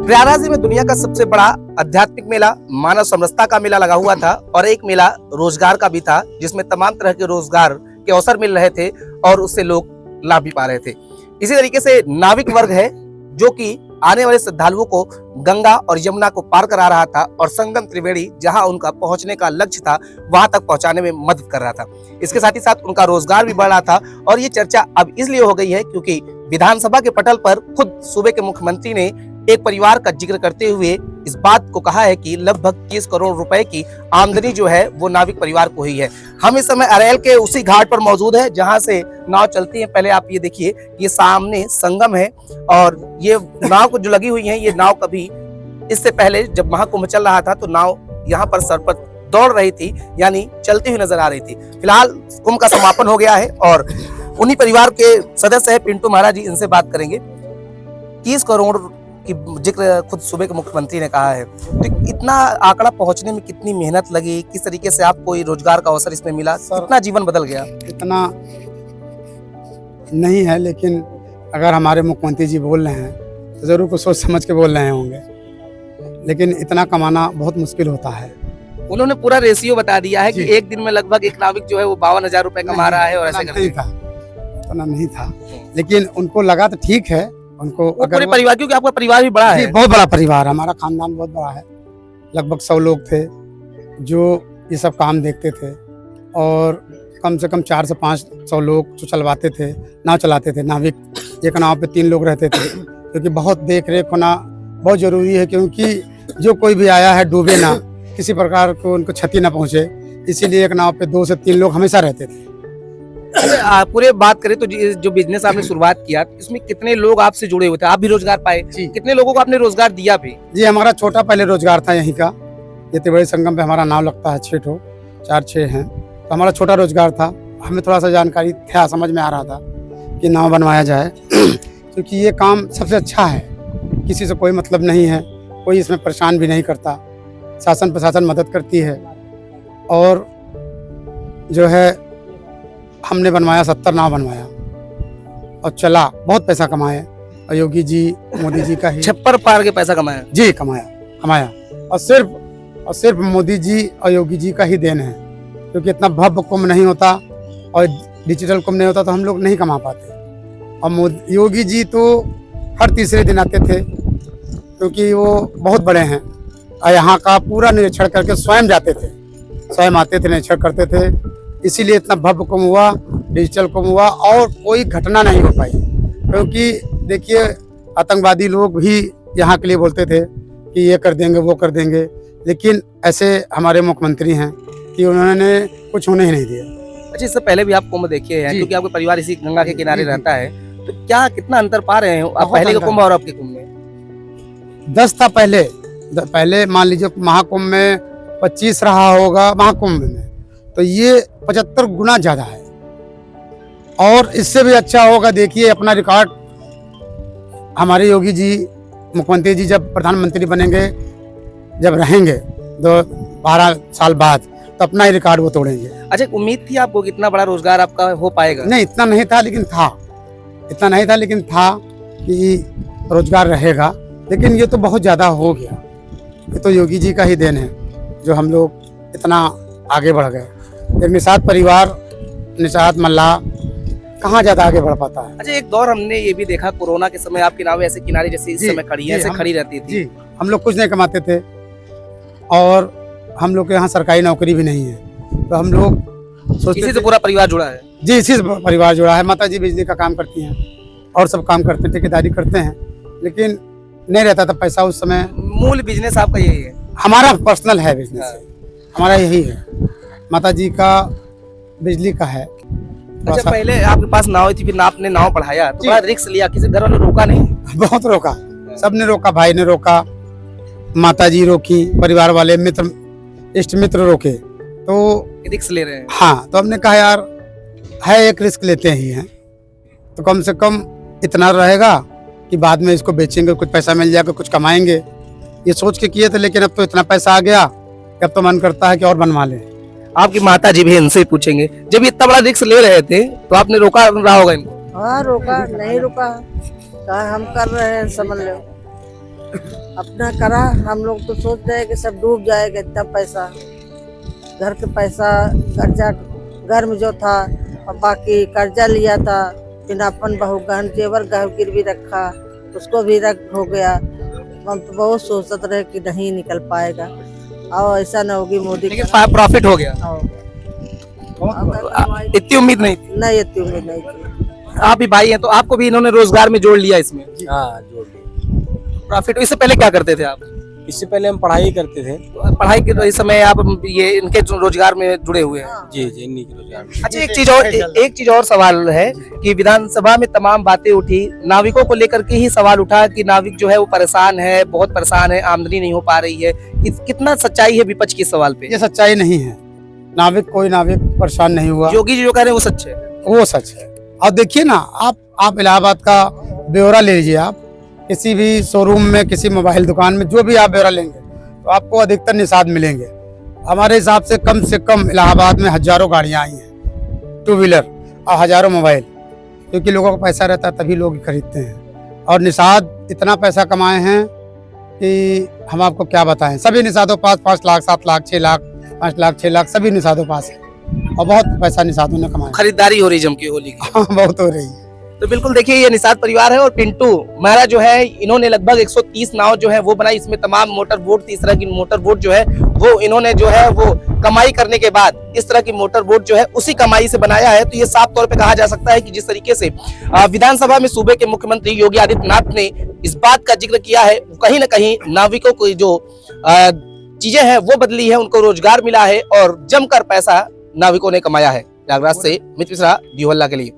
प्रयागराज में दुनिया का सबसे बड़ा आध्यात्मिक मेला मानव समरसता का मेला लगा हुआ था और एक मेला रोजगार का भी था, जिसमें तमाम तरह के रोजगार के अवसर मिल रहे थे और उससे लोग लाभ भी पा रहे थे। इसी तरीके से नाविक वर्ग है जो कि आने वाले श्रद्धालुओं को गंगा और यमुना को पार करा रहा था और संगम त्रिवेणी जहां उनका पहुंचने का लक्ष्य था वहां तक पहुंचाने में मदद कर रहा था। इसके साथ ही साथ उनका रोजगार भी बढ़ रहा था और ये चर्चा अब इसलिए हो गई है क्योंकि विधानसभा के पटल पर खुद सूबे के मुख्यमंत्री ने एक परिवार का जिक्र करते हुए इस बात को कहा है कि लगभग 30 करोड़ रुपए की आमदनी जो है वो नाविक परिवार को ही है। हम इस समय अरेल के उसी घाट पर मौजूद है जहां से नाव चलती है। पहले आप ये देखिए, ये सामने संगम है और ये नाव को जो लगी हुई है, ये नाव कभी इससे पहले जब महाकुंभ चल रहा था तो नाव यहाँ पर सर पर दौड़ रही थी, यानी चलती हुई नजर आ रही थी। फिलहाल कुंभ का समापन हो गया है और उन्हीं परिवार के सदस्य है पिंटू महाराज जी, इनसे बात करेंगे। 30 करोड़ की जिक्र खुद सूबे के मुख्यमंत्री ने कहा है, तो इतना आंकड़ा पहुंचने में कितनी मेहनत लगी, किस तरीके से आपको रोजगार का अवसर इसमें मिला, कितना जीवन बदल गया? इतना नहीं है, लेकिन अगर हमारे मुख्यमंत्री जी बोल रहे हैं तो जरूर कुछ सोच समझ के बोल रहे होंगे, लेकिन इतना कमाना बहुत मुश्किल होता है। उन्होंने पूरा रेशियो बता दिया है कि एक दिन में लगभग एक नाविक जो है वो 52,000 रुपए कमा रहा है और ऐसे नहीं था, इतना नहीं था, लेकिन उनको लगा तो ठीक है। उनको पूरे परिवार, क्योंकि आपका परिवार भी बड़ा है, बहुत बड़ा परिवार, हमारा खानदान बहुत बड़ा है, लगभग 100 लोग थे जो ये सब काम देखते थे और कम से कम 400 से 500 लोग जो चलवाते थे, नाव चलाते थे। नाविक एक नाव पे 3 लोग रहते थे, क्योंकि बहुत देख रेख होना बहुत जरूरी है, क्योंकि जो कोई भी आया है डूबे ना, किसी प्रकार को उनको क्षति ना पहुंचे, इसीलिए एक नाव पे 2 से 3 लोग हमेशा रहते थे। पूरे बात करें तो जो बिजनेस आपने शुरुआत किया इसमें कितने लोग आपसे जुड़े हुए थे, आप भी रोजगार पाए, कितने लोगों को आपने रोजगार दिया भी? जी, हमारा छोटा पहले रोजगार था यहीं का, ये त्रिवेणी संगम पे हमारा नाव लगता है, 4-6 हैं, तो हमारा छोटा रोजगार था। हमें थोड़ा सा जानकारी था, समझ में आ रहा था कि नाव बनवाया जाए क्योंकि ये काम सबसे अच्छा है, किसी से कोई मतलब नहीं है, कोई इसमें परेशान भी नहीं करता, शासन प्रशासन मदद करती है। और जो है हमने बनवाया, 70 नाव बनवाया और चला, बहुत पैसा कमाए। और योगी जी, मोदी जी का ही 56 पार के पैसा कमाया जी, कमाया और सिर्फ मोदी जी और योगी जी का ही देन है, क्योंकि इतना भव्य कुंभ नहीं होता और डिजिटल कुंभ नहीं होता तो हम लोग नहीं कमा पाते। और योगी जी तो हर तीसरे दिन आते थे, क्योंकि वो बहुत बड़े हैं और यहाँ का पूरा निरीक्षण करके स्वयं जाते थे, स्वयं आते थे, निरीक्षण करते थे, इसीलिए इतना भव्य कुंभ हुआ, डिजिटल कुंभ हुआ और कोई घटना नहीं हो पाई। क्योंकि देखिए, आतंकवादी लोग भी यहाँ के लिए बोलते थे कि ये कर देंगे, वो कर देंगे, लेकिन ऐसे हमारे मुख्यमंत्री हैं कि उन्होंने कुछ होने ही नहीं दिया। अच्छा, इससे पहले भी आप कुंभ देखे हैं, क्योंकि आपका परिवार इसी गंगा के किनारे रहता है, तो क्या कितना अंतर पा रहे हैं आप पहले के कुंभ और आपके कुंभ में? 10 था पहले मान लीजिए महाकुंभ में 25 रहा होगा, महाकुंभ में तो ये 75 गुना ज्यादा है और इससे भी अच्छा होगा। देखिए अपना रिकॉर्ड, हमारे योगी जी मुख्यमंत्री जी जब प्रधानमंत्री बनेंगे, जब रहेंगे 12 साल बाद, तो अपना ही रिकॉर्ड वो तोड़ेंगे। अच्छा, उम्मीद थी आपको कितना बड़ा रोजगार आपका हो पाएगा? नहीं, इतना नहीं था, लेकिन था कि रोजगार रहेगा, लेकिन ये तो बहुत ज्यादा हो गया। ये तो योगी जी का ही देन है जो हम लोग इतना आगे बढ़ गए। एक निषाद परिवार, निषाद मल्लाह कहाँ ज्यादा आगे बढ़ पाता है। अच्छा, एक दौर हमने ये भी देखा, कोरोना के समय आपकी नावें ऐसे किनारे जैसे इस समय खड़ी है, ऐसे खड़ी रहती थी। जी, हम लोग कुछ नहीं कमाते थे और हम लोग के यहाँ सरकारी नौकरी भी नहीं है, तो हम लोग सोचते इसी से पूरा परिवार जुड़ा है। जी, इसी से परिवार जुड़ा है। माता जी बिजली का काम करती हैं और सब काम करते हैं, ठेकेदारी करते हैं, लेकिन नहीं रहता था पैसा उस समय। मूल बिजनेस आपका यही है? हमारा पर्सनल है बिजनेस, हमारा यही है, माता जी का बिजली का है। अच्छा, पहले आपके पास नाव थी, फिर आपने नाव पढ़ाया तो बड़ा रिस्क लिया, किसी घर वालों ने रोका नहीं? बहुत रोका, सबने रोका, भाई ने रोका, माता जी रोकी, परिवार वाले, मित्र, इष्ट मित्र रोके, तो रिस्क ले रहे हैं। हाँ, तो हमने कहा यार है, एक रिस्क लेते ही हैं, तो कम से कम इतना रहेगा कि बाद में इसको बेचेंगे, कुछ पैसा मिल जाएगा, कुछ कमाएंगे, ये सोच के किए थे। लेकिन अब तो इतना पैसा आ गया कि अब तो मन करता है कि और बनवा लें। आपकी माता जी भी इनसे पूछेंगे, जब इतना बड़ा रिस्क ले रहे थे तो आपने रोका रहा होगा इनको? हाँ, रोका नहीं, रुका, हम कर रहे हैं, समझ लो। अपना करा। हम लोग तो सोच रहे हैं कि सब डूब जाएगा, इतना पैसा, घर के पैसा, कर्जा घर में जो था और बाकी कर्जा लिया था, फिर अपन बहू गहन जेवर गहन गिरवी रखा, उसको भी रख हो गया। हम तो बहुत सोचते रहे कि नहीं निकल पाएगा, और ऐसा न होगी मोदी लेकिन प्रॉफिट हो गया, का। इतनी उम्मीद नहीं थी। नहीं, इतनी उम्मीद नहीं थी। आप भी भाई हैं तो आपको भी इन्होंने रोजगार में जोड़ लिया इसमें। हाँ, जोड़ लिया। प्रॉफिट। इससे पहले क्या करते थे आप? इससे पहले हम पढ़ाई करते थे। पढ़ाई के तो इस समय आप ये इनके जो रोजगार में जुड़े हुए हैं। जी जी, इन्हीं के रोजगार में। अच्छा, एक चीज और सवाल है कि विधानसभा में तमाम बातें उठी, नाविकों को लेकर के ही सवाल उठा कि नाविक जो है वो परेशान है, बहुत परेशान है, आमदनी नहीं हो पा रही है। कितना सच्चाई है विपक्ष के सवाल पे? ये सच्चाई नहीं है। कोई नाविक परेशान नहीं हुआ। योगी जी जो कह रहे हैं वो सच है। वो सच है। और देखिए ना, आप इलाहाबाद का ब्यौरा ले लीजिए। आप किसी भी शोरूम में, किसी मोबाइल दुकान में, जो भी आप ब्यौरा लेंगे तो आपको अधिकतर निषाद मिलेंगे। हमारे हिसाब से कम इलाहाबाद में हजारों गाड़ियां आई हैं, 2 व्हीलर, और हजारों मोबाइल, क्योंकि लोगों को पैसा रहता है तभी लोग खरीदते हैं। और निषाद इतना पैसा कमाए हैं कि हम आपको क्या बताएं। सभी निषादों पास 5 लाख, 7 लाख, 6 लाख, 5 लाख, 6 लाख, सभी निषादों पास है, और बहुत पैसा निषादों ने कमाया। खरीदारी हो रही जम की होली की। हाँ, बहुत हो रही है। तो बिल्कुल देखिए, ये निषाद परिवार है और पिंटू मेहरा जो है, इन्होंने लगभग 130 नाव जो है वो बनाई। इसमें तमाम मोटर बोट, इस तरह की मोटर बोट जो है वो इन्होंने जो है वो कमाई करने के बाद इस तरह की मोटर बोट जो है उसी कमाई से बनाया है। तो ये साफ तौर पे कहा जा सकता है कि जिस तरीके से विधानसभा में सूबे के मुख्यमंत्री योगी आदित्यनाथ ने इस बात का जिक्र किया है, कहीं ना कहीं नाविकों को जो चीजें हैं वो बदली है, उनको रोजगार मिला है और जमकर पैसा नाविकों ने कमाया है। प्रयागराज से मित मिश्रा, दी हल्ला के लिए।